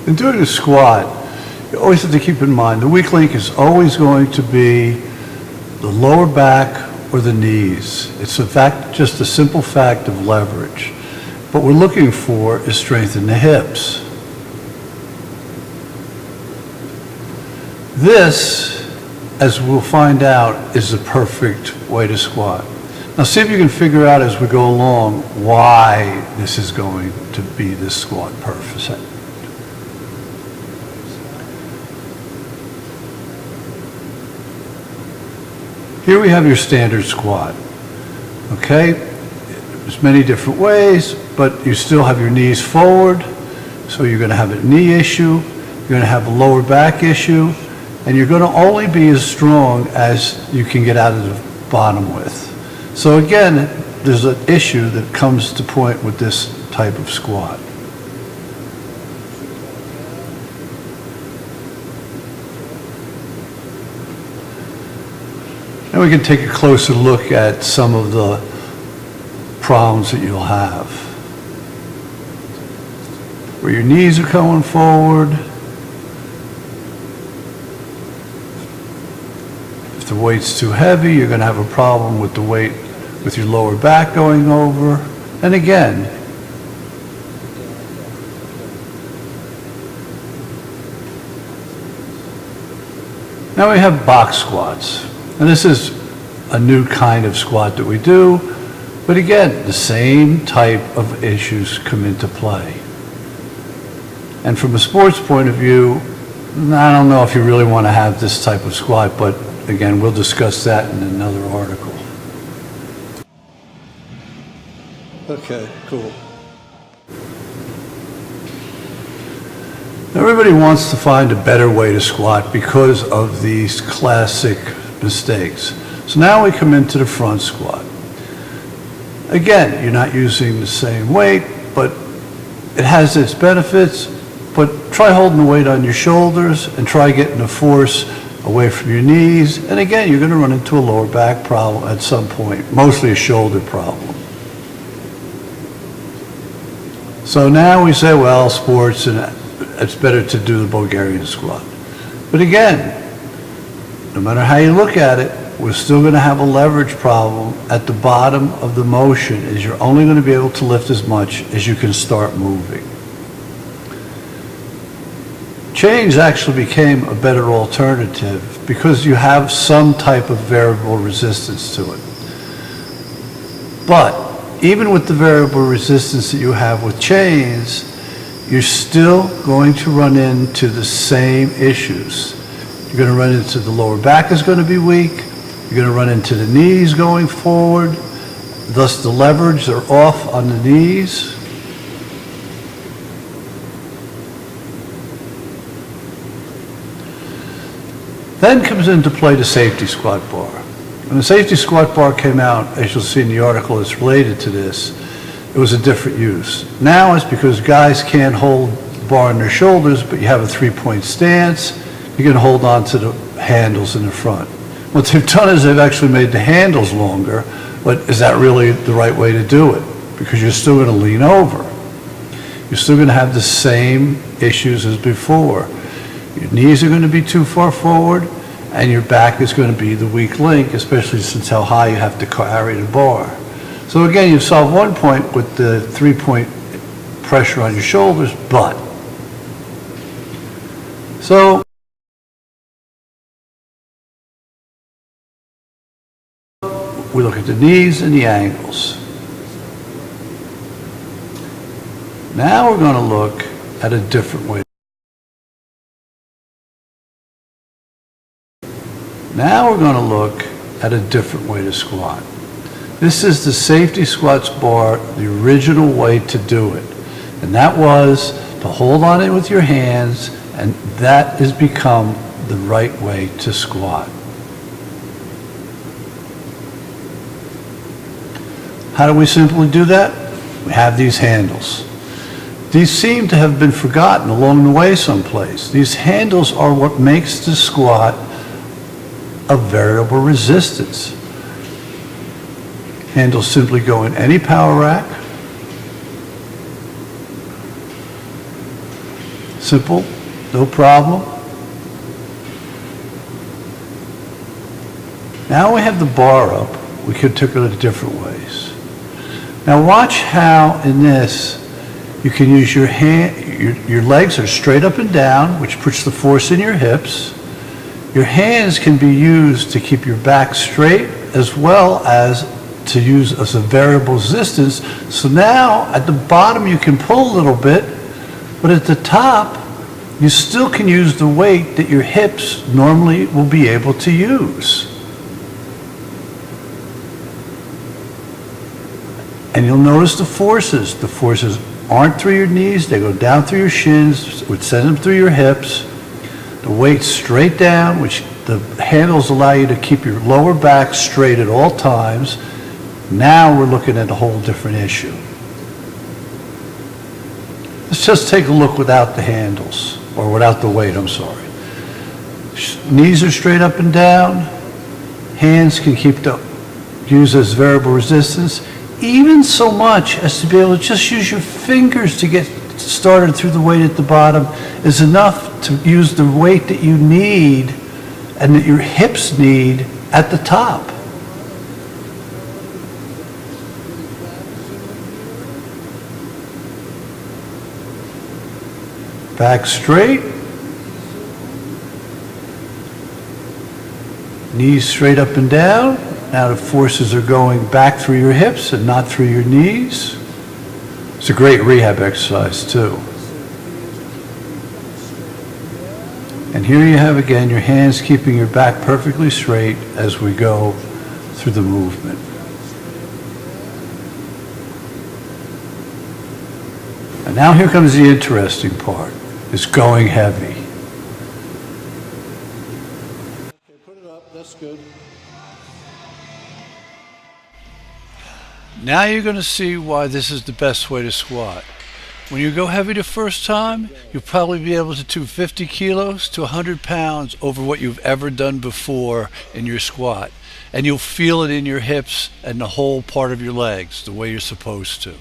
In doing a squat, you always have to keep in mind the weak link is always going to be the lower back or the knees. It's in fact just a simple fact of leverage. What we're looking for is strength in the hips. This, as we'll find out, is the perfect way to squat. Now see if you can figure out as we go along why this is going to be this squat perfect. Here we have your standard squat. Okay, there's many different ways, but you still have your knees forward, so you're going to have a knee issue, you're going to have a lower back issue, and you're going to only be as strong as you can get out of the bottom with. So again, there's an issue that comes to point with this type of squat. Now we can take a closer look at some of the problems that you'll have. Where your knees are going forward. If the weight's too heavy, you're going to have a problem with the weight with your lower back going over. And again, now we have box squats. And this is a new kind of squat that we do, but again, the same type of issues come into play. And from a sports point of view, I don't know if you really want to have this type of squat, but again, we'll discuss that in another article. Okay, cool. Everybody wants to find a better way to squat because of these classic mistakes. So now we come into the front squat. Again, you're not using the same weight, but it has its benefits, but try holding the weight on your shoulders and try getting the force away from your knees. And again, you're going to run into a lower back problem at some point, mostly a shoulder problem. So now we say, well, sports, and it's better to do the Bulgarian squat. But again, no matter how you look at it, we're still going to have a leverage problem at the bottom of the motion, is you're only going to be able to lift as much as you can start moving. Chains actually became a better alternative because you have some type of variable resistance to it. But even with the variable resistance that you have with chains, you're still going to run into the same issues. You're going to run into the lower back is going to be weak. You're going to run into the knees going forward. Thus the leverage are off on the knees. Then comes into play the safety squat bar. When the safety squat bar came out, as you'll see in the article that's related to this, it was a different use. Now it's because guys can't hold the bar on their shoulders, but you have a three-point stance. You can hold on to the handles in the front. What they've done is they've actually made the handles longer, but is that really the right way to do it? Because you're still going to lean over. You're still going to have the same issues as before. Your knees are going to be too far forward, and your back is going to be the weak link, especially since how high you have to carry the bar. So again, you've solved one point with the three-point pressure on your shoulders, but. So we look at the knees and the ankles. Now we're going to look at a different way. Now we're going to look at a different way to squat. This is the safety squats bar, the original way to do it. And that was to hold on it with your hands, and that has become the right way to squat. How do we simply do that? We have these handles. These seem to have been forgotten along the way someplace. These handles are what makes the squat a variable resistance. Handles simply go in any power rack. Simple, no problem. Now we have the bar up, we could take it different ways. Now watch how in this you can use your hand, your legs are straight up and down, which puts the force in your hips. Your hands can be used to keep your back straight as well as to use as a variable resistance. So now at the bottom you can pull a little bit, but at the top you still can use the weight that your hips normally will be able to use. And you'll notice the forces. The forces aren't through your knees, they go down through your shins, which send them through your hips. The weight's straight down, which the handles allow you to keep your lower back straight at all times. Now we're looking at a whole different issue. Let's just take a look without the handles, or without the weight, I'm sorry. Knees are straight up and down. Hands can use as variable resistance, even so much as to be able to just use your fingers to get started through the weight at the bottom is enough to use the weight that you need and that your hips need at the top. Back straight. Knees straight up and down. Now the forces are going back through your hips and not through your knees. It's a great rehab exercise too. And here you have again your hands keeping your back perfectly straight as we go through the movement. And now here comes the interesting part, is going heavy. Okay, put it up, that's good. Now you're going to see why this is the best way to squat. When you go heavy the first time, you'll probably be able to do 50 kilos to 100 pounds over what you've ever done before in your squat. And you'll feel it in your hips and the whole part of your legs the way you're supposed to.